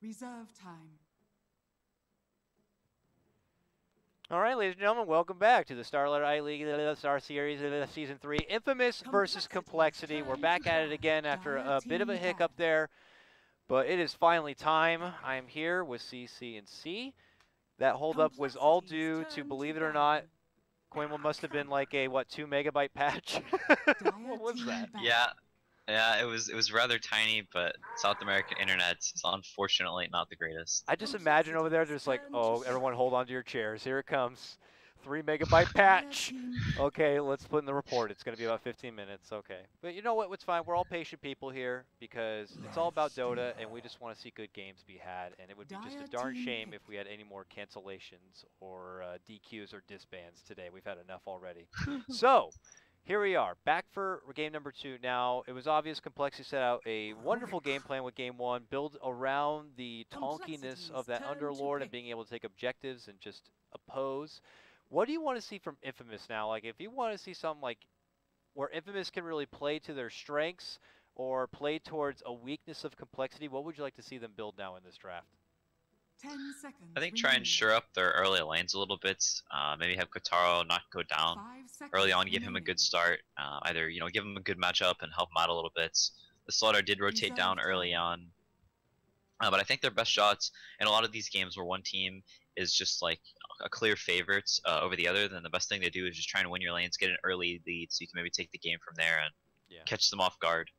Reserve time. All right, ladies and gentlemen, welcome back to the Starlight I-League Star Series Season 3, Infamous versus Complexity. We're back at it again after a bit of a hiccup there, but it is finally time. I'm here with CC and C. That holdup was all due to, believe it or not, Quinn must have been like a, what, 2 megabyte patch? What was that? Yeah, it was rather tiny, but South American internet is unfortunately not the greatest. I just imagine over there, just like, oh, everyone hold on to your chairs. Here it comes. 3 megabyte patch. Okay, let's put in the report. It's going to be about 15 minutes. Okay. But you know what? It's fine. We're all patient people here because it's all about Dota, and we just want to see good games be had. And it would be just a darn shame if we had any more cancellations or DQs or disbands today. We've had enough already. So, here we are, back for game number 2. Now, it was obvious Complexity set out a wonderful game plan with game 1, build around the tonkiness of that Underlord and being able to take objectives and just oppose. What do you want to see from Infamous now? Like, if you want to see something like where Infamous can really play to their strengths or play towards a weakness of Complexity, what would you like to see them build now in this draft? 10 seconds. I think try and shore up their early lanes a little bit. Maybe have Kotaro not go down early on, give him a good start. Either give him a good matchup and help him out a little bit. The Slaughter did rotate down early on, but I think their best shots in a lot of these games where one team is just like a clear favorite over the other, then the best thing to do is just try and win your lanes, get an early lead, so you can maybe take the game from there and catch them off guard.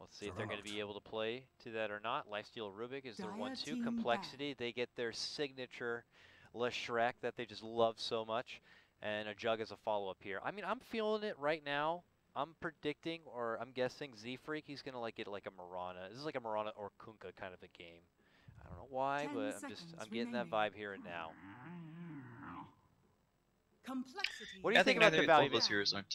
Let's see if they're going to be able to play to that or not. Lifesteal Rubik is their 1-2 Complexity. They get their signature Le Shrek that they just love so much. And a Jug as a follow-up here. I mean, I'm feeling it right now. I'm predicting, or I'm guessing, Z-Freak, he's going to get like a Mirana. This is like a Mirana or Kunkka kind of a game. I don't know why, but I'm getting that vibe here and now. What do you think about the value? Both those heroes aren't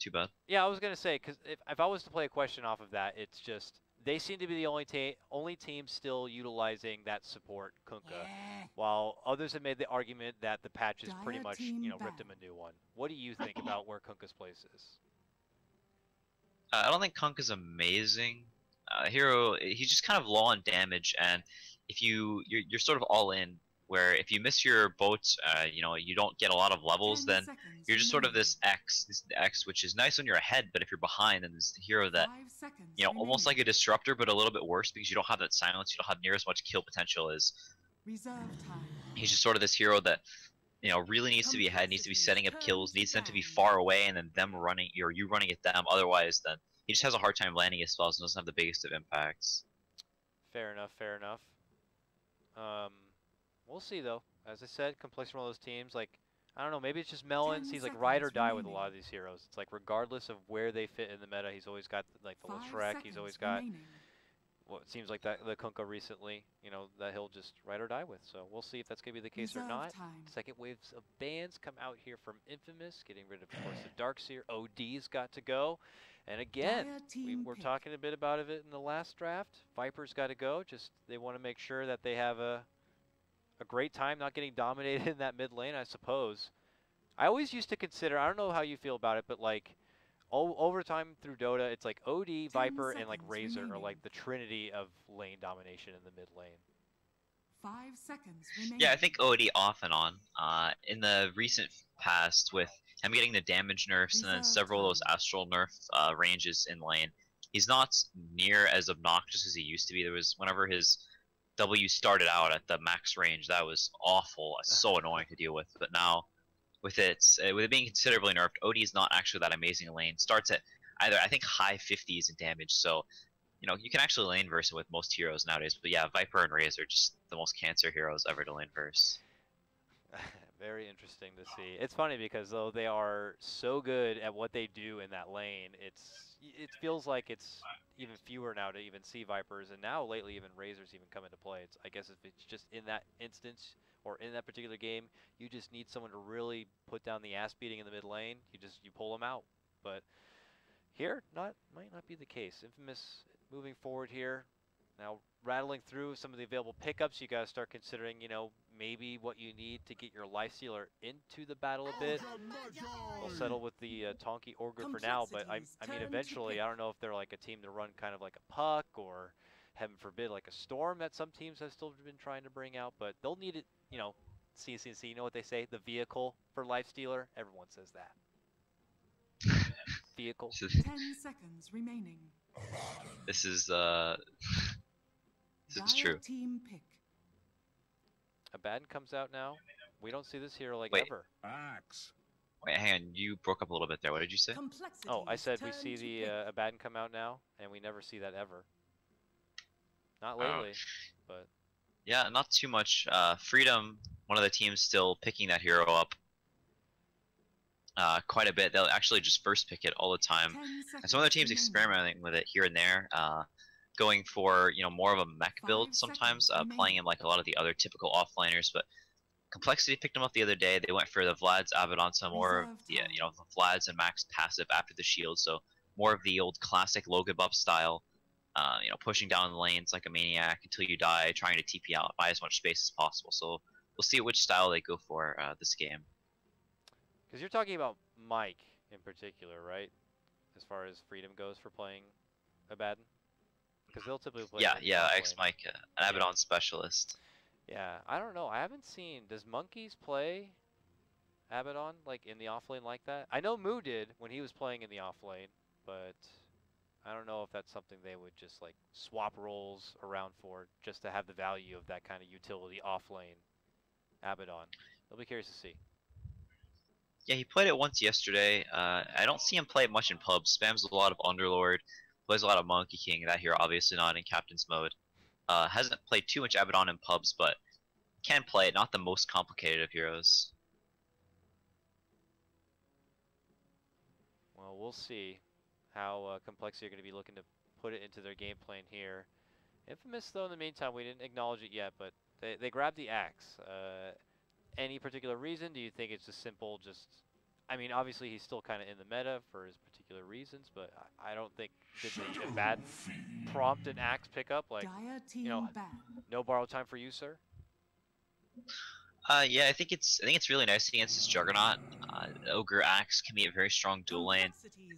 too bad. Yeah, I was going to say, because if I was to play a question off of that, it's just, they seem to be the only team still utilizing that support, Kunkka, while others have made the argument that the patch has pretty much, ripped him a new one. What do you think about where Kunkka's place is? I don't think Kunkka's amazing. Hero, he's just kind of low on damage, and if you're sort of all in, where if you miss your boat, you don't get a lot of levels, then you're just sort of this X, which is nice when you're ahead, but if you're behind, then there's the hero that, almost like a disruptor, but a little bit worse because you don't have that silence, you don't have near as much kill potential as. He's just sort of this hero that, really needs to be ahead, needs to be setting up kills, needs them to be far away, and then them running, or you running at them. Otherwise, then he just has a hard time landing his spells and doesn't have the biggest of impacts. Fair enough, fair enough. We'll see, though. As I said, Complexity one of those teams, like, I don't know, maybe it's just Melons. He's like ride or die with a lot of these heroes. It's like regardless of where they fit in the meta, he's always got like the little Shrek. He's always got what seems like that the Kunkka recently, that he'll just ride or die with. So we'll see if that's going to be the case or not. Second waves of bans come out here from Infamous, getting rid of course, the Darkseer. OD's got to go. And again, we were talking a bit about it in the last draft. Viper's got to go. Just they want to make sure that they have a great time not getting dominated in that mid lane, I suppose. I always used to consider, I don't know how you feel about it, but like over time through Dota, it's like OD, Viper, and like Razor are like the trinity of lane domination in the mid lane. 5 seconds remaining. Yeah, I think OD off and on. In the recent past, with him getting the damage nerfs and then several of those astral nerf ranges in lane, he's not near as obnoxious as he used to be. There was, whenever his W started out at the max range, that was awful, so annoying to deal with. But now, with it being considerably nerfed, OD is not actually that amazing in lane. Starts at either, I think, high 50s in damage, so you can actually lane verse it with most heroes nowadays. But yeah, Viper and Razor are just the most cancer heroes ever to lane verse. Very interesting to see. It's funny because though they are so good at what they do in that lane, it feels like it's even fewer now to even see Vipers, and now lately even Razors even come into play. I guess if it's just in that instance or in that particular game, you just need someone to really put down the ass beating in the mid lane. You pull them out. But here, might not be the case. Infamous moving forward here. Now rattling through some of the available pickups, you gotta start considering, maybe what you need to get your Lifestealer into the battle a bit. We'll settle with the Tonki Orga for now, but I mean, eventually, I don't know if they're like a team to run kind of like a Puck or heaven forbid, like a storm that some teams have still been trying to bring out, but they'll need it, you know, CCC, you know what they say? The vehicle for Lifestealer? Everyone says that. Vehicle. 10 seconds remaining. This is it's Dire true. team pick. Abaddon comes out now. We don't see this hero like Wait. ever. Axe. Wait, hang on. You broke up a little bit there. What did you say? Complexity. Oh, I said we see the Abaddon come out now, and we never see that ever. Not lately, but... Yeah, not too much. Freedom, one of the teams still picking that hero up quite a bit. They'll actually just first pick it all the time. And some other teams experimenting with it here and there, going for, you know, more of a mech build sometimes, playing in like a lot of the other typical offliners. But compLexity picked them up the other day. They went for the Vlad's Abaddon, some more, yeah, you know, the Vlad's and Max passive after the shield. So more of the old classic Logan buff style. You know, pushing down the lanes like a maniac until you die, trying to TP out, buy as much space as possible. So we'll see which style they go for this game. Because you're talking about Mike in particular, right? As far as freedom goes for playing Abaddon? Because they'll typically play... Yeah, X-Mike, an Abaddon specialist. Yeah, I don't know. I haven't seen... Does Monkeys play Abaddon, like, in the offlane like that? I know Moo did when he was playing in the offlane, but... I don't know if that's something they would just like swap roles around for just to have the value of that kind of utility offlane Abaddon. I'll be curious to see. Yeah, he played it once yesterday. I don't see him play it much in pubs. Spams a lot of Underlord, plays a lot of Monkey King. That hero obviously not in Captain's mode. Hasn't played too much Abaddon in pubs, but can play it. Not the most complicated of heroes. Well, we'll see how compLexity are going to be looking to put it into their game plan here. Infamous, though, in the meantime, we didn't acknowledge it yet, but they grabbed the axe. Any particular reason? Do you think it's just simple, I mean, obviously he's still kind of in the meta for his particular reasons, but I don't think, did the Abaddon prompt an axe pickup? Like, you know, no borrow time for you, sir? Yeah, I think it's really nice against this Juggernaut. Ogre Axe can be a very strong dual lane,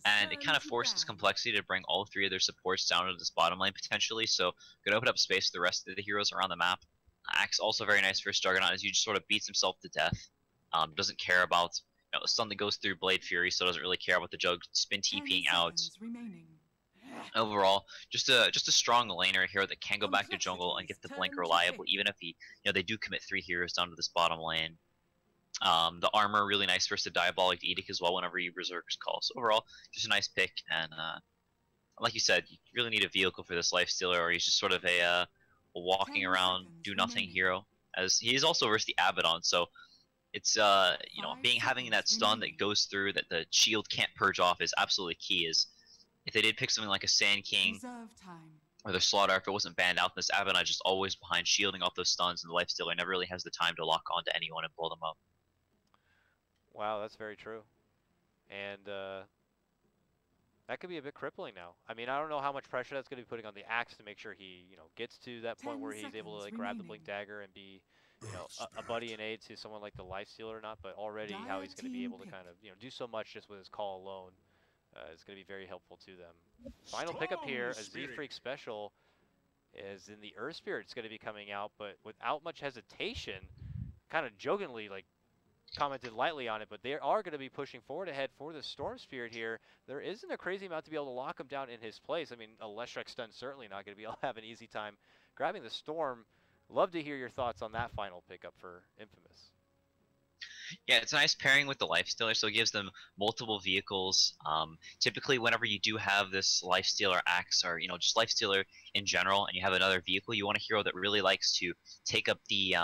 and it kind of forces compLexity to bring all three of their supports down to this bottom lane potentially. So, gonna open up space for the rest of the heroes around the map. Axe also very nice for his Juggernaut as he just sort of beats himself to death. Doesn't care about, you know, the stun that goes through Blade Fury, so doesn't really care about the Jug spin TPing out. Overall, just a strong laner here that can go back to jungle and get the blink reliable, even if he, you know, they do commit 3 heroes down to this bottom lane. The armor really nice versus the Diabolic Edict as well whenever you Berserkers call. So overall, just a nice pick, and like you said, you really need a vehicle for this Lifestealer, or he's just sort of a walking around do nothing hero. As he is also versus the Abaddon, so it's you know, having that stun that goes through that the shield can't purge off is absolutely key. Is if they did pick something like a Sand King or the Slaughter, if it wasn't banned out, this Abaddon just always behind shielding off those stuns, and the Lifestealer never really has the time to lock onto anyone and blow them up. Wow, that's very true. And that could be a bit crippling now. I mean, I don't know how much pressure that's going to be putting on the axe to make sure he, you know, gets to that point where he's able to like grab the Blink Dagger and be, you know, a buddy and aid to someone like the Lifestealer or not, but already how he's going to be able to kind of, you know, do so much just with his call alone. Is going to be very helpful to them. Final pickup here, a Z-Freak special is in the Earth Spirit. It's going to be coming out, but without much hesitation, kind of jokingly, like, commented lightly on it, but they are going to be pushing forward ahead for the Storm Spirit here. There isn't a crazy amount to be able to lock him down in his place. I mean, a Leshrac stun certainly not going to be able to have an easy time grabbing the Storm. Love to hear your thoughts on that final pickup for Infamous. Yeah, it's a nice pairing with the Lifestealer, so it gives them multiple vehicles. Typically, whenever you do have this Lifestealer axe, or, you know, just Lifestealer in general, and you have another vehicle, you want a hero that really likes to take up the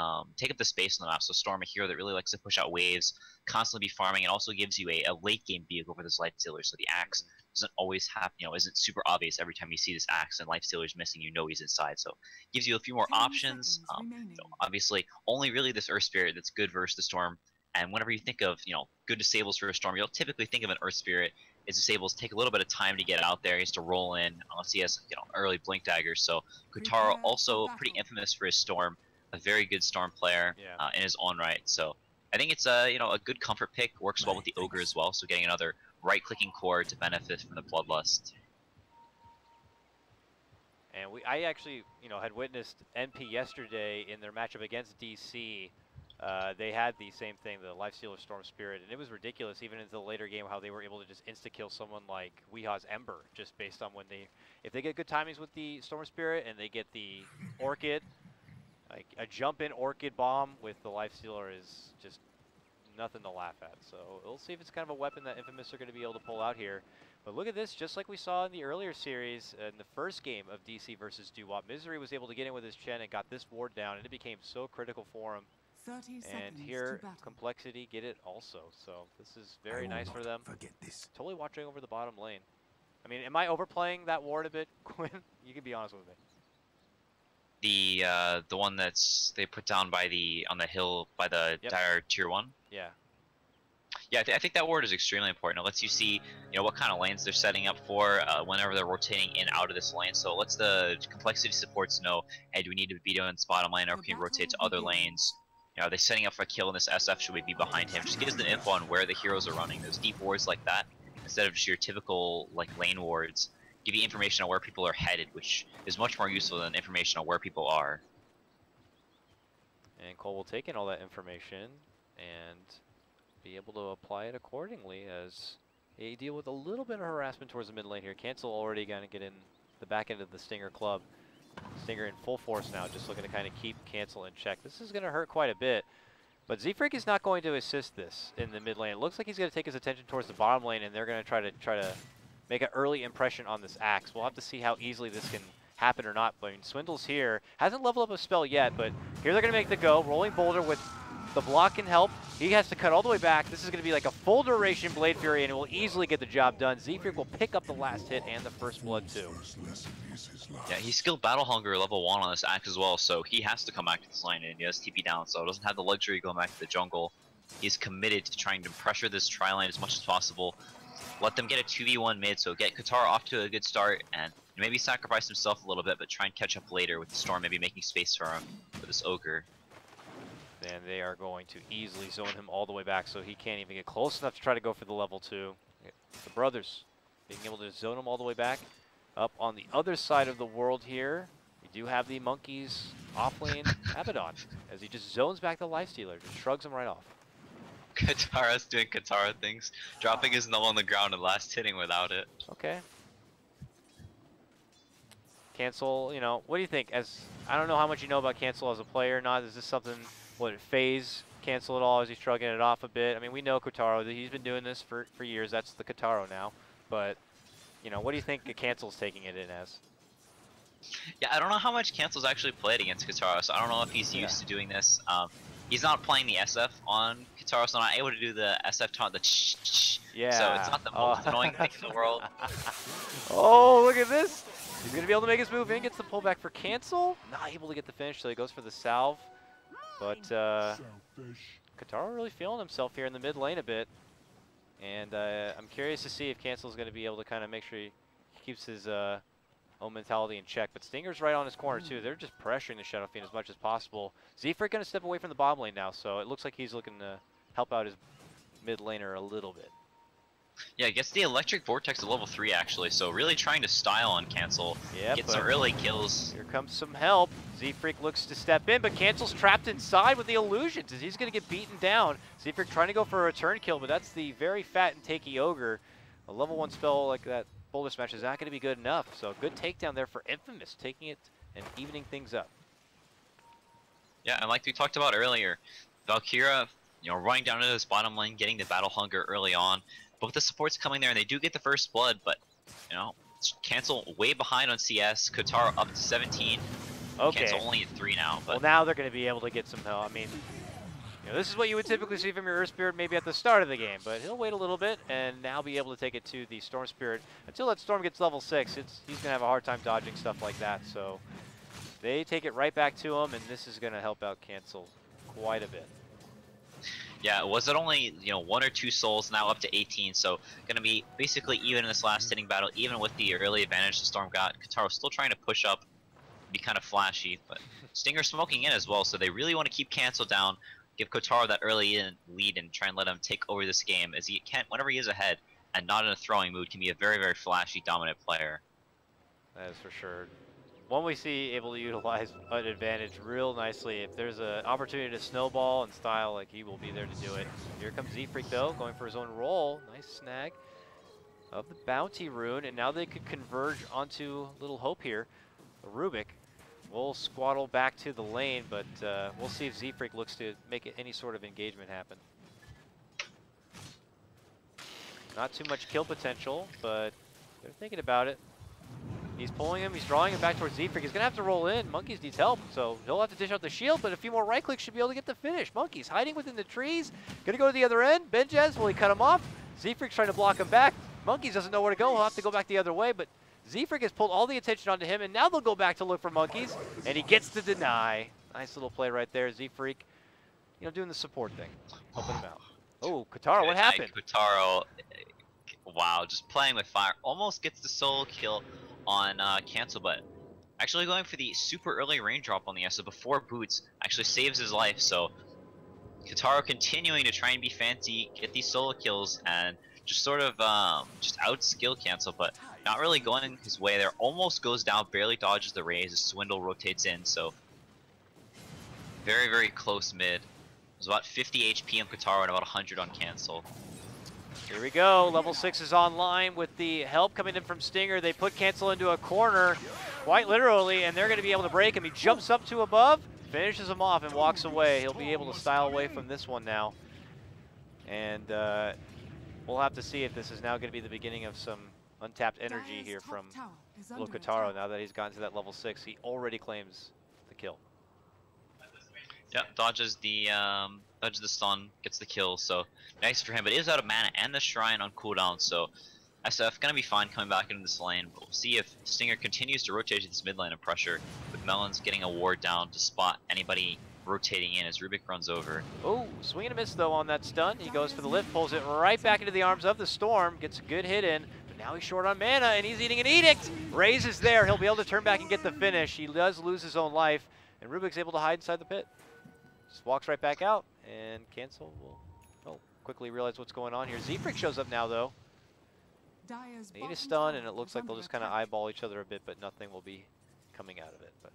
space on the map. So Storm, a hero that really likes to push out waves, constantly be farming, and also gives you a late game vehicle for this Lifestealer. So the axe doesn't always have, you know, isn't super obvious every time you see this axe and Lifestealer's missing, you know he's inside. So it gives you a few more options. You know, obviously, only really this Earth Spirit that's good versus the Storm. And whenever you think of, you know, good disables for a Storm, you'll typically think of an Earth Spirit. His disables take a little bit of time to get out there. He has to roll in, unless he has, you know, early Blink Daggers. So Kutaro also pretty infamous for his Storm, a very good Storm player in his own right. So I think it's you know, a good comfort pick. Works well with the Ogre as well. So getting another right-clicking core to benefit from the Bloodlust. And I actually, had witnessed NP yesterday in their matchup against DC. They had the same thing, the Lifestealer Storm Spirit, and it was ridiculous even into the later game how they were able to just insta-kill someone like Weeha's Ember just based on if they get good timings with the Storm Spirit and they get the Orchid, like a jump-in Orchid bomb with the Lifestealer is just nothing to laugh at. So we'll see if it's kind of a weapon that Infamous are going to be able to pull out here. But look at this, just like we saw in the earlier series, in the first game of DC versus Doo-Wop, Misery was able to get in with his Chen and got this ward down, and it became so critical for him. 30 seconds And here, to battle. compLexity get it also. So this is very nice for them. Forget this. Totally watching over the bottom lane. I mean, am I overplaying that ward a bit, Quinn? You can be honest with me. The one that's they put down by on the hill by the dire tier 1. Yeah. Yeah, I think that ward is extremely important. It lets you see, what kind of lanes they're setting up for whenever they're rotating in out of this lane. So it lets the compLexity supports know, hey, do we need to be doing this bottom lane, or can we rotate to other lanes? Are they setting up for a kill in this SF? Should we be behind him? Just gives them info on where the heroes are running. Those deep wards like that, instead of just your typical lane wards, give you information on where people are headed, which is much more useful than information on where people are. And Cole will take in all that information and be able to apply it accordingly as they deal with a little bit of harassment towards the mid lane here. Cancel already going to get in the back end of the Stinger club. Stinger in full force now, just looking to kind of keep Cancel in check. This is going to hurt quite a bit, but ZFreak is not going to assist this in the mid lane. It looks like he's going to take his attention towards the bottom lane, and they're going to try to make an early impression on this Axe. We'll have to see how easily this can happen or not. But I mean, Swindle's here, hasn't leveled up a spell yet, but here they're going to make the go. Rolling Boulder with the block can help. He has to cut all the way back. This is going to be like a full duration Blade Fury, and it will easily get the job done. ZFreak will pick up the last hit and the first blood too. Yeah, he's skilled Battle Hunger level 1 on this Axe as well, so he has to come back to this lane, and he has TP down, so doesn't have the luxury going back to the jungle. He's committed to trying to pressure this tri-lane as much as possible. Let them get a 2v1 mid, so get Katara off to a good start, and maybe sacrifice himself a little bit, but try and catch up later with the Storm, maybe making space for him for this Ogre. And they are going to easily zone him all the way back, so he can't even get close enough to try to go for the level 2. The brothers being able to zone him all the way back. Up on the other side of the world here, we do have the Monkeys offlane Abaddon, as he just zones back the Lifestealer, just shrugs him right off. Katara's doing Katara things, dropping his null on the ground and last hitting without it. Okay. Cancel, what do you think? I don't know how much you know about Cancel as a player or not. Is this something, would it phase Cancel at all as he's shrugging it off a bit? I mean, we know Kotaro, he's been doing this for years. That's the Kotaro now. But, what do you think Cancel's taking it in as? Yeah, I don't know how much Cancel's actually played against Kotaro, so I don't know if he's used to doing this. He's not playing the SF on Katara, so not able to do the SF taunt, the yeah. So it's not the most annoying thing in the world. Oh, look at this! He's going to be able to make his move in, gets the pullback for Cancel. Not able to get the finish, so he goes for the salve. But Katara really feeling himself here in the mid lane a bit. And I'm curious to see if Cancel's going to be able to kind of make sure he keeps his own mentality in check. But Stinger's right on his corner too. They're just pressuring the Shadow Fiend as much as possible. ZFreak going to step away from the bottom lane now, so it looks like he's looking to help out his mid laner a little bit. Yeah, gets the Electric Vortex at level 3 actually, so really trying to style on Cancel. Yeah, get some early kills. Here comes some help. ZFreak looks to step in, but Cancel's trapped inside with the illusions as he's going to get beaten down. ZFreak trying to go for a return kill, but that's the very fat and takey Ogre. A level 1 spell like that Boulder Smash is not going to be good enough, so good takedown there for Infamous, taking it and evening things up. Yeah, and like we talked about earlier, Valkyria, running down into this bottom lane, getting the Battle Hunger early on. Both the supports coming there, and they do get the first blood, but, Cancel way behind on CS, Kotaro up to 17. Okay. Cancel only at 3 now. But well, now they're going to be able to get some help. I mean, this is what you would typically see from your Earth Spirit maybe at the start of the game, but he'll wait a little bit and now be able to take it to the Storm Spirit. Until that Storm gets level 6, he's going to have a hard time dodging stuff like that, so they take it right back to him, and this is going to help out Cancel quite a bit. Yeah, was it only 1 or 2 souls, now up to 18, so gonna be basically even in this last hitting battle, even with the early advantage the Storm got. Kotaro still trying to push up, be kind of flashy, but Stinger smoking in as well, so they really want to keep Cancel down, give Kotaro that early lead, and try and let him take over this game, as he can, whenever he is ahead and not in a throwing mood, can be a very, very flashy, dominant player. That is for sure. one we see able to utilize an advantage real nicely. If there's an opportunity to snowball and style, like he will be there to do it. Here comes Z-Freak though, going for his own roll. Nice snag of the bounty rune, and now they could converge onto Little Hope here. The Rubik will squaddle back to the lane, but we'll see if Z-Freak looks to make any sort of engagement happen. Not too much kill potential, but they're thinking about it. He's pulling him, he's drawing him back towards Z-Freak. He's gonna have to roll in. Monkeys needs help, so he'll have to dish out the shield, but a few more right clicks should be able to get the finish. Monkeys hiding within the trees, gonna go to the other end. Benjaz, will he cut him off? Z-Freak's trying to block him back. Monkeys doesn't know where to go, he'll have to go back the other way, but Z-Freak has pulled all the attention onto him, and now they'll go back to look for Monkeys, and he gets the deny. Nice little play right there, Z-Freak, you know, doing the support thing, helping him out. Oh, Katara, what happened? Katara, wow, just playing with fire. Almost gets the solo kill on cancel, but actually going for the super early raindrop on the Essa before boots actually saves his life. So Katara continuing to try and be fancy, get these solo kills, and just sort of just out-skill cancel, but not really going his way there. Almost goes down, barely dodges the raise as Swindle rotates in, so very, very close mid. It was about 50 HP on Katara and about 100 on cancel. Here we go, level 6 is online with the help coming in from Stinger. They put Cancel into a corner, quite literally, and they're going to be able to break him. He jumps up to above, finishes him off, and walks away. He'll be able to style away from this one now. And we'll have to see if this is now going to be the beginning of some untapped energy here from Lokotaro now that he's gotten to that level 6. He already claims the kill. Yep, dodges the stun, gets the kill, so nice for him, but he is out of mana and the shrine on cooldown, so SF gonna be fine coming back into this lane, but we'll see if Stinger continues to rotate to this mid lane of pressure, with Melons getting a ward down to spot anybody rotating in as Rubik runs over. Oh, swing and a miss though on that stun. He goes for the lift, pulls it right back into the arms of the Storm, gets a good hit in, but now he's short on mana and he's eating an edict. Raze is there, he'll be able to turn back and get the finish. He does lose his own life, and Rubik's able to hide inside the pit. Just walks right back out, and Cancel will quickly realize what's going on here. Z-Freak shows up now though. They need a stun, and it looks like they'll just kind of eyeball each other a bit, but nothing will be coming out of it. But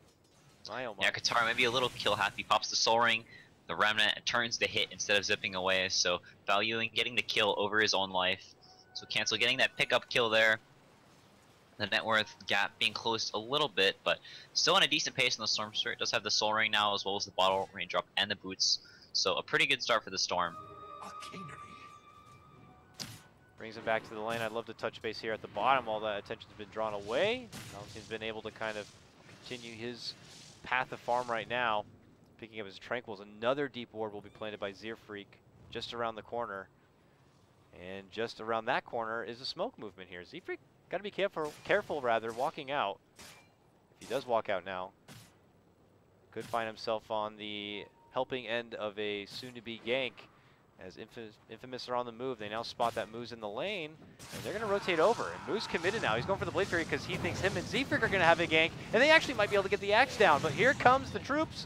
my oh my. Yeah, Katara maybe a little kill happy, pops the Soul Ring, the Remnant, and turns the hit instead of zipping away, so valuing getting the kill over his own life. So Cancel getting that pickup kill there. The net worth gap being closed a little bit, but still on a decent pace in the Storm. It does have the Soul Ring now, as well as the bottle raindrop and the boots. So a pretty good start for the Storm. Brings him back to the lane. I'd love to touch base here at the bottom. All that attention's been drawn away. He's been able to kind of continue his path of farm right now. Picking up his Tranquils. Another deep ward will be planted by Z-Freak just around the corner. And just around that corner is a smoke movement here. Z-Freak got to be careful rather, walking out. If he does walk out now, could find himself on the helping end of a soon-to-be gank. As Infamous are on the move, they now spot that Moo's in the lane, and they're going to rotate over. And Moo's committed now. He's going for the Blade Fury because he thinks him and Z-Freak are going to have a gank, and they actually might be able to get the axe down. But here comes the troops.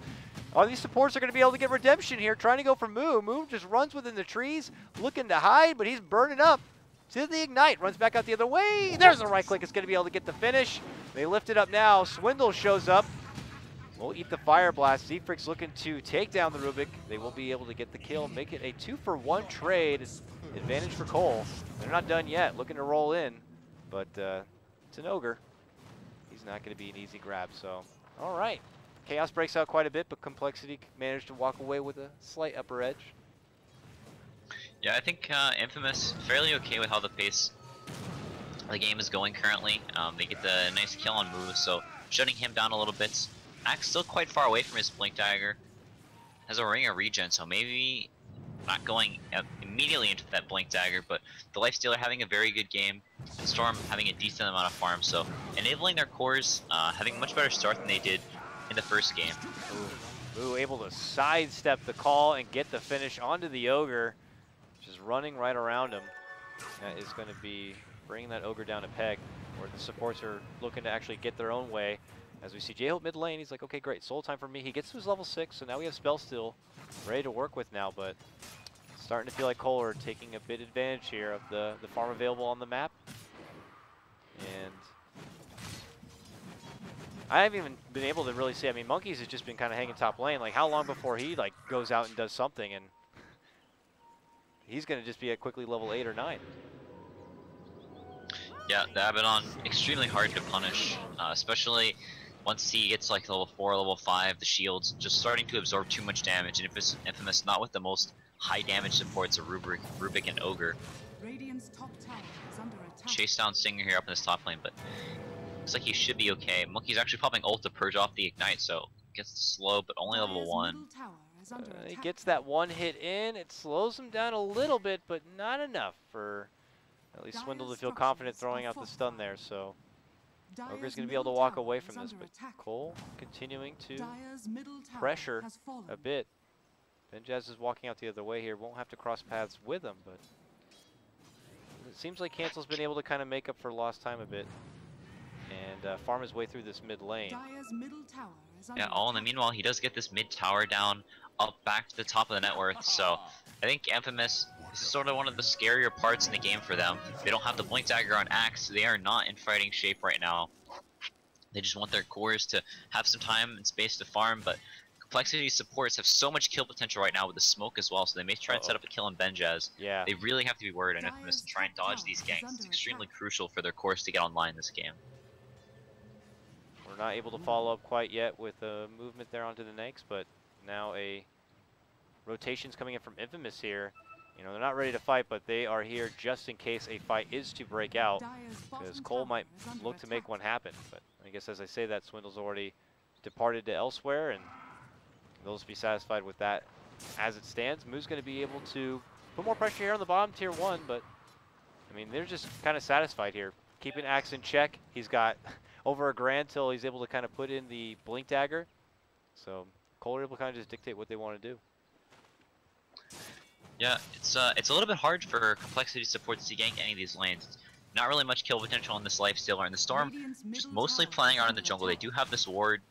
All these supports are going to be able to get redemption here, trying to go for Moo. Moo just runs within the trees, looking to hide, but he's burning up. To the ignite, runs back out the other way. There's the right click. It's going to be able to get the finish. They lift it up now. Swindle shows up. We'll eat the Fire Blast. Z-Freak's looking to take down the Rubik. They will be able to get the kill, make it a 2-for-1 trade. Advantage for Cole. They're not done yet, looking to roll in, but it's an Ogre. He's not going to be an easy grab, so all right. Chaos breaks out quite a bit, but compLexity managed to walk away with a slight upper edge. Yeah, I think Infamous fairly okay with how the pace of the game is going currently. They get the nice kill on Moo, so shutting him down a little bit. Axe still quite far away from his Blink Dagger. Has a Ring of Regen, so maybe not going immediately into that Blink Dagger, but the Lifestealer having a very good game, and Storm having a decent amount of farm, so enabling their cores, having a much better start than they did in the first game. Moo able to sidestep the call and get the finish onto the Ogre. Just running right around him. That is going to be bringing that Ogre down a peg, where the supports are looking to actually get their own way. As we see J-Hope mid lane, he's like, okay, great, soul time for me. He gets to his level 6, so now we have Spell Steal ready to work with now, but starting to feel like Cole are taking a bit advantage here of the farm available on the map. And I haven't even been able to really see. I mean, Monkeys has just been kind of hanging top lane. Like, how long before he like goes out and does something, and he's going to just be at quickly level 8 or 9. Yeah, the Abaddon, extremely hard to punish, especially once he gets like level 4, level 5, the shields just starting to absorb too much damage, and if it's Infamous not with the most high damage supports of Rubik and Ogre. Radiant's top tower is under attack. Chase down Singer here up in this top lane, but looks like he should be okay. Monkey's actually popping ult to purge off the Ignite, so gets slow, but only level 1. Middle tower is under He attack. gets that one hit in. It slows him down a little bit, but not enough for at least Swindle to feel confident throwing out the stun there. So Ogre's going to be able to walk away from this, but Cole continuing to pressure a bit. Benjaz is walking out the other way here. Won't have to cross paths with him, but it seems like Cancel's been able to kind of make up for lost time a bit and farm his way through this mid lane. Yeah, all in the meanwhile, he does get this mid tower down, up back to the top of the net worth. So I think Infamous, this is sort of one of the scarier parts in the game for them. They don't have the Blink Dagger on Axe. They are not in fighting shape right now. They just want their cores to have some time and space to farm, but compLexity supports have so much kill potential right now with the smoke as well, so they may try and set up a kill on Benjaz. Yeah. They really have to be worried on Infamous and try and dodge these ganks. It's extremely crucial for their cores to get online this game. We're not able to follow up quite yet with a movement there onto the next, but now a rotation's coming in from Infamous here. You know, they're not ready to fight, but they are here just in case a fight is to break out, because Cole might look to make one happen. But I guess as I say that, Swindle's already departed to elsewhere, and they'll just be satisfied with that as it stands. Moo's going to be able to put more pressure here on the bottom tier 1, but I mean, they're just kind of satisfied here. Keeping Axe in check. He's got over $1,000 till he's able to kind of put in the Blink Dagger. So Cole are able to kind of just dictate what they want to do. Yeah, it's a little bit hard for compLexity supports to gank any of these lanes. Not really much kill potential on this lifestealer, and the Storm just mostly playing around in the jungle. They do have this ward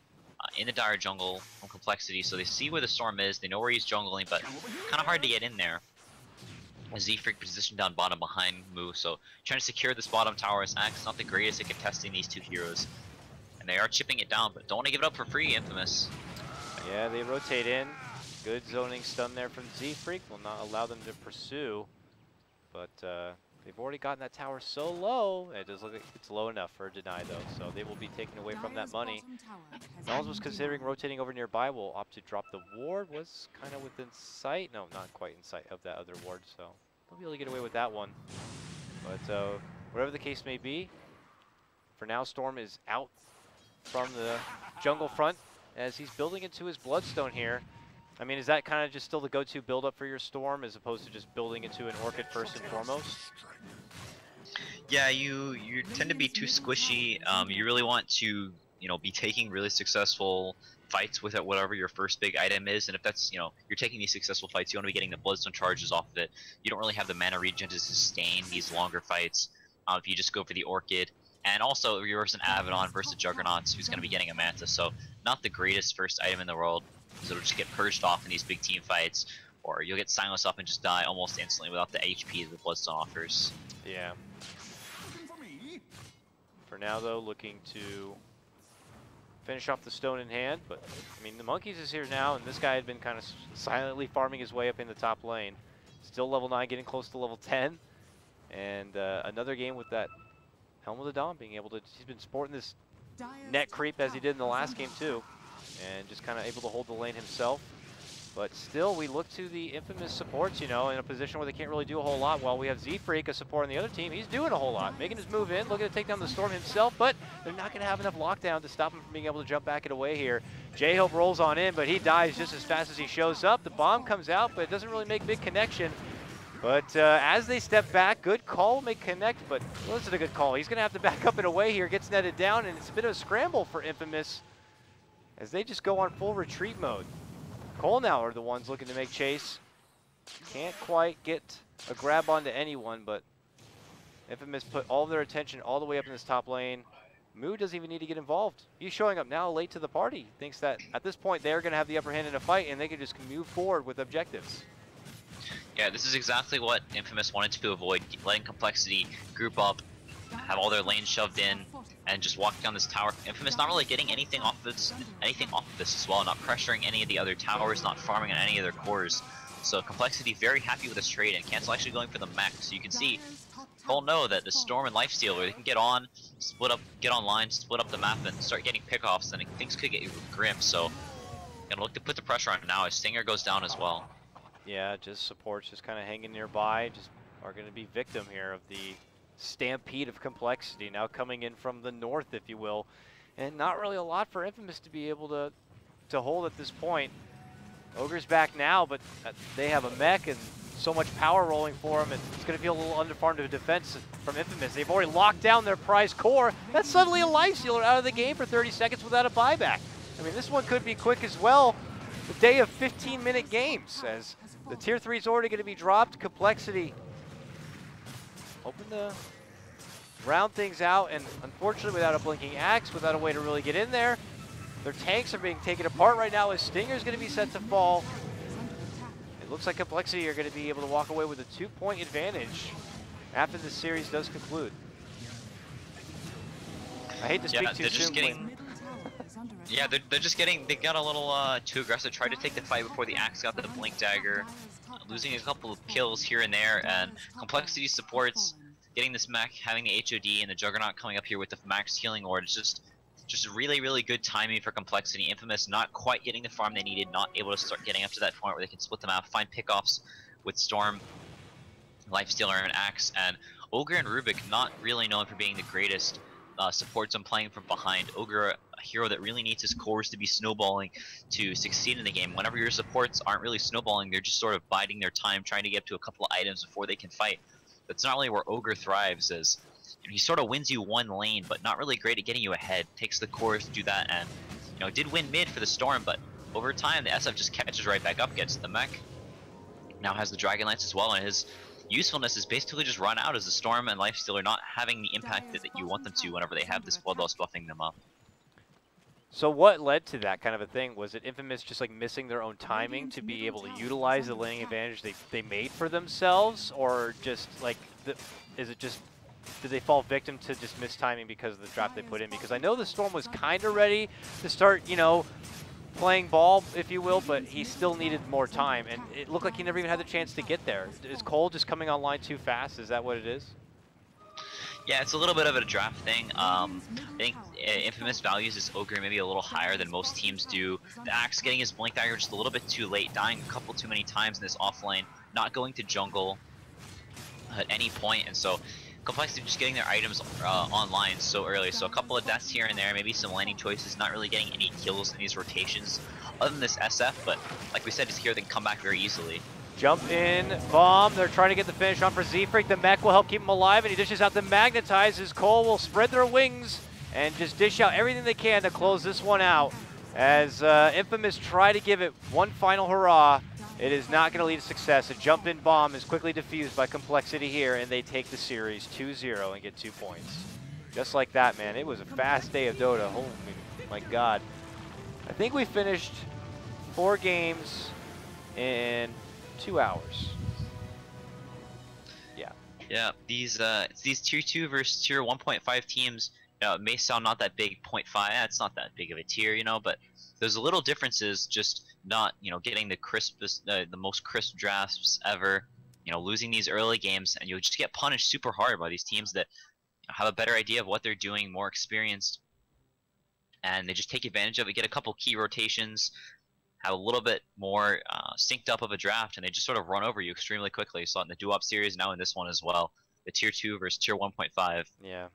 in the dire jungle from compLexity, so they see where the Storm is, they know where he's jungling, but kind of hard to get in there. Z-Freak positioned down bottom behind Moo, so trying to secure this bottom tower is Axe not the greatest at contesting these two heroes. And they are chipping it down, but don't want to give it up for free, Infamous. Yeah, they rotate in. Good zoning stun there from Z-Freak. Will not allow them to pursue, but they've already gotten that tower so low. It does look like it's low enough for a deny, though, so they will be taken away from that money. Nulls was considering rotating over nearby. Will opt to drop the ward. Was kind of within sight. No, not quite in sight of that other ward, so they'll be able to get away with that one. But whatever the case may be, for now, Storm is out from the jungle front as he's building into his Bloodstone here. I mean, is that kind of just still the go-to build-up for your Storm as opposed to just building into an Orchid first and foremost? Yeah, you tend to be too squishy. You really want to, be taking really successful fights with it, whatever your first big item is. And if that's, you're taking these successful fights, you want to be getting the Bloodstone charges off of it. You don't really have the mana regen to sustain these longer fights if you just go for the Orchid. And also, you're versus an Abaddon versus Juggernauts who's going to be getting a Manta, so not the greatest first item in the world. So it'll just get purged off in these big team fights, or you'll get silenced up and just die almost instantly without the HP that the Bloodstone offers. Yeah. For now, though, looking to finish off the stone in hand, but I mean, the Monkeys is here now, and this guy had been kind of silently farming his way up in the top lane. Still level 9, getting close to level 10, and another game with that Helm of the Dawn being able to, he's been sporting this net creep as he did in the last game too, and just kind of able to hold the lane himself. But still, we look to the Infamous supports, in a position where they can't really do a whole lot, while we have Z-Freak, a support on the other team. He's doing a whole lot, making his move in, looking to take down the Storm himself, but they're not going to have enough lockdown to stop him from being able to jump back it away here. J-Hope rolls on in, but he dies just as fast as he shows up. The bomb comes out, but it doesn't really make big connection. But as they step back, good call, make connect, but wasn't a good call. He's going to have to back up and away here, gets netted down, and it's a bit of a scramble for Infamous as they just go on full retreat mode. Cole now are the ones looking to make chase. Can't quite get a grab onto anyone, but Infamous put all of their attention all the way up in this top lane. Moo doesn't even need to get involved. He's showing up now late to the party. Thinks that at this point they're going to have the upper hand in a fight and they can just move forward with objectives. Yeah, this is exactly what Infamous wanted to avoid, letting compLexity group up, have all their lanes shoved in, and just walk down this tower. Infamous not really getting anything off this as well, not pressuring any of the other towers, not farming on any of their cores. So compLexity very happy with this trade, and Cancel actually going for the mech. So you can see Cole know that the Storm and Lifestealer, they can get on, split up, get online, split up the map, and start getting pickoffs, and things could get grim. So gonna look to put the pressure on now as Stinger goes down as well. Yeah, just supports just kind of hanging nearby, just are going to be victim here of the stampede of compLexity now coming in from the north, if you will, and not really a lot for Infamous to be able to hold at this point. Ogre's back now, but they have a mech and so much power rolling for them, and it's going to feel a little underfarmed to defense from Infamous. They've already locked down their prize core. That's suddenly a Lifestealer out of the game for 30 seconds without a buyback. I mean, this one could be quick as well. A day of 15-minute games, as the tier 3 is already going to be dropped. compLexity hoping to round things out, and unfortunately without a blinking axe, without a way to really get in there. Their tanks are being taken apart right now as Stinger's going to be set to fall. It looks like compLexity are going to be able to walk away with a 2-point advantage after this series does conclude. I hate to speak too soon. Yeah, they're just getting, they got a little too aggressive, tried to take the fight before the axe got the blink dagger, losing a couple of kills here and there, and compLexity supports getting this mech, having the HOD and the Juggernaut coming up here with the max healing ward. It's just really, really good timing for compLexity. Infamous not quite getting the farm they needed, not able to start getting up to that point where they can split them out, find pickoffs with Storm, Lifestealer, and Axe, and Ogre and Rubik not really known for being the greatest supports on playing from behind. Ogre, a hero that really needs his cores to be snowballing to succeed in the game. Whenever your supports aren't really snowballing, they're just sort of biding their time, trying to get up to a couple of items before they can fight. That's not really where Ogre thrives, as he sort of wins you one lane, but not really great at getting you ahead. Takes the cores to do that, and did win mid for the Storm, but over time the SF just catches right back up, gets the mech. Now has the Dragon Lance as well, and his usefulness is basically just run out as the Storm and Lifestealer not having the impact that you want them to whenever they have this Bloodlust buffing them up. So what led to that kind of a thing? Was it Infamous just like missing their own timing to be able to utilize the laning advantage they made for themselves, or just like is it just did they fall victim to just mistiming because of the draft they put in? Because I know the Storm was kind of ready to start, playing ball, if you will, but he still needed more time, and it looked like he never even had the chance to get there. Is Cole just coming online too fast? Is that what it is? Yeah, it's a little bit of a draft thing. I think Infamous values his Ogre maybe a little higher than most teams do. The Axe getting his Blink Dagger just a little bit too late, dying a couple too many times in this offlane, not going to jungle at any point, and so compLexity just getting their items online so early. So a couple of deaths here and there, maybe some landing choices, not really getting any kills in these rotations other than this SF, but like we said, just here they can come back very easily. Jump in, bomb, they're trying to get the finish on for Z-Freak. The mech will help keep him alive, and he dishes out the Magnetize. His Cole will spread their wings and just dish out everything they can to close this one out. As Infamous try to give it one final hurrah, it is not going to lead to success. A jump-in bomb is quickly defused by compLexity here, and they take the series 2-0 and get 2 points. Just like that, man. It was a fast day of Dota. Oh my God. I think we finished 4 games in 2 hours. Yeah. Yeah, these tier 2 versus tier 1.5 teams, it may sound not that big, 0.5, it's not that big of a tier, but there's little differences, just not, getting the crispest, the most crisp drafts ever, losing these early games, and you'll just get punished super hard by these teams that have a better idea of what they're doing, more experienced, and they just take advantage of it, get a couple key rotations, have a little bit more synced up of a draft, and they just sort of run over you extremely quickly. So in the Duop series, now in this one as well, the tier 2 versus tier 1.5. Yeah.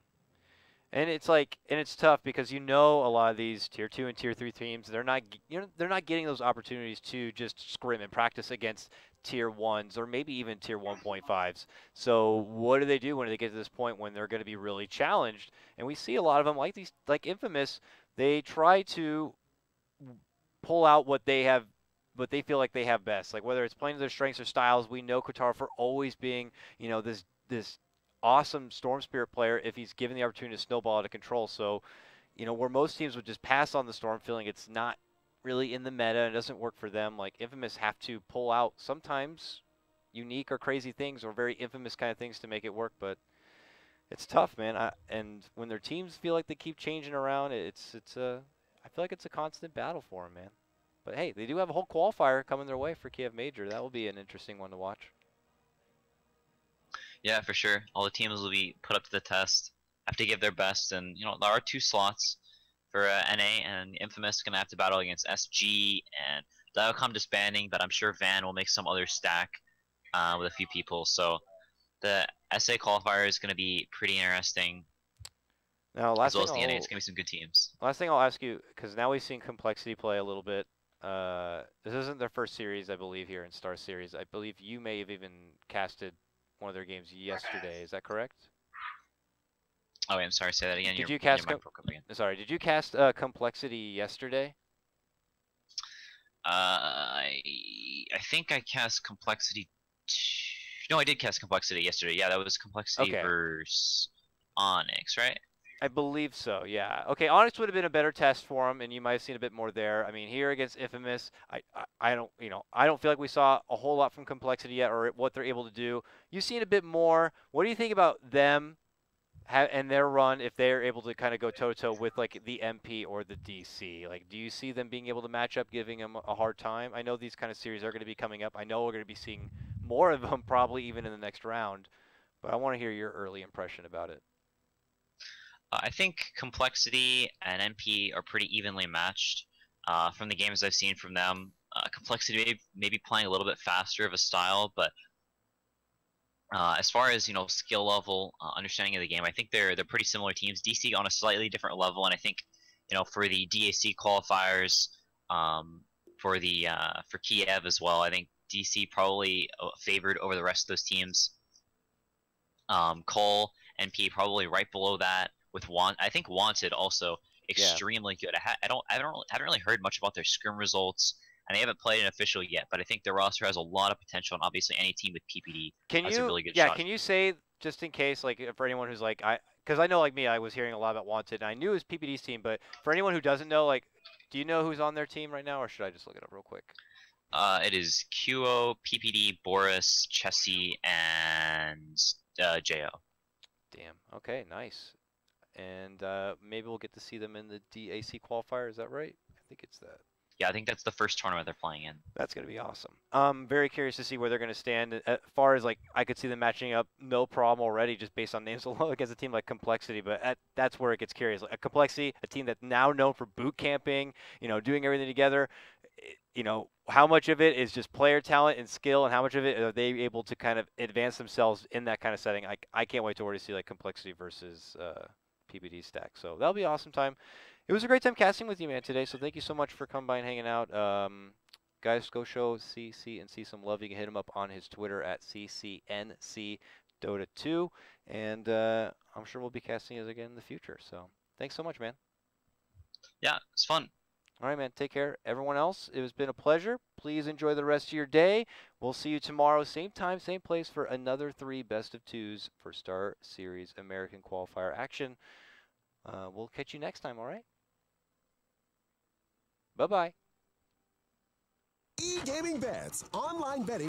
And it's like, and it's tough because a lot of these tier 2 and tier 3 teams, they're not getting those opportunities to just scrim and practice against tier 1s or maybe even tier 1.5s. So what do they do when they get to this point when they're going to be really challenged? And we see a lot of them like Infamous, they try to pull out what they feel like they have best. Like whether it's playing to their strengths or styles, we know Qatar for always being, this awesome Storm Spirit player if he's given the opportunity to snowball out of control. So, where most teams would just pass on the Storm feeling it's not really in the meta and it doesn't work for them, like Infamous have to pull out sometimes unique or crazy things or very Infamous kind of things to make it work. But It's tough, man. And when their teams feel like they keep changing around, it's a I feel like it's a constant battle for them, man. But hey, they do have a whole qualifier coming their way for Kiev Major. That will be an interesting one to watch. Yeah, for sure. All the teams will be put up to the test, have to give their best, and you know there are 2 slots for NA, and Infamous gonna have to battle against SG and Dialcom disbanding, but I'm sure Van will make some other stack with a few people. So the SA qualifier is gonna be pretty interesting, Now, as well as the NA. It's gonna be some good teams. last thing I'll ask you, because now we've seen compLexity play a little bit. This isn't their first series, I believe, here in Star Series. I believe you may have even casted one of their games yesterday. Is that correct? Oh, wait, I'm sorry. Say that again. Did your, you cast? your mic broke up again. Sorry, did you cast compLexity yesterday? I think I cast compLexity. No, I did cast compLexity yesterday. Yeah, that was compLexity Okay. versus Onyx, right? I believe so, yeah. Okay, Onyx would have been a better test for him, and you might have seen a bit more there. I mean, here against Infamous, I don't, I don't feel like we saw a whole lot from compLexity yet, or what they're able to do. You've seen a bit more. What do you think about them and their run if they're able to kind of go toe-to-toe with, like, the MP or the DC? Like, do you see them being able to match up, giving them a hard time? I know these kind of series are going to be coming up. I know we're going to be seeing more of them probably even in the next round, but I want to hear your early impression about it. I think compLexity and NP are pretty evenly matched. From the games I've seen from them, compLexity may be playing a little bit faster of a style, but as far as skill level, understanding of the game, I think they're pretty similar teams. DC on a slightly different level, and I think for the DAC qualifiers, for Kiev as well, I think DC probably favored over the rest of those teams. Cole, NP probably right below that, with I think Wanted also extremely good. I haven't really heard much about their scrim results, and they haven't played an official yet. But I think their roster has a lot of potential, and obviously any team with PPD has a really good shot. Can you say, just in case, like, for anyone who's like, because I know, like me, I was hearing a lot about Wanted, and I knew it was PPD's team, but for anyone who doesn't know, like, do you know who's on their team right now, or should I just look it up real quick? It is QO, PPD, Boris, Chessie, and JO. Damn. Okay, nice. And maybe we'll get to see them in the DAC qualifier. Is that right? I think it's that. Yeah, I think that's the first tournament they're playing in. That's going to be awesome. I'm very curious to see where they're going to stand. As far as, like, I could see them matching up, no problem already, just based on names alone against a team like compLexity. But that's where it gets curious. Like, a compLexity, a team that's now known for boot camping, doing everything together. How much of it is just player talent and skill, and how much of it are they able to kind of advance themselves in that kind of setting? I can't wait to already see, like, compLexity versus PPD stack. So that'll be an awesome time. It was a great time casting with you, man, today. So thank you so much for coming by and hanging out. Guys, go show CC and see some love. You can hit him up on his Twitter at CCNC Dota2. And I'm sure we'll be casting us again in the future. So thanks so much, man. Yeah, it's fun. All right, man. Take care. Everyone else, it has been a pleasure. Please enjoy the rest of your day. We'll see you tomorrow, same time, same place, for another 3 best-of-2s for Star Series American Qualifier action. We'll catch you next time, all right? Bye-bye. E-gaming bets, online betting.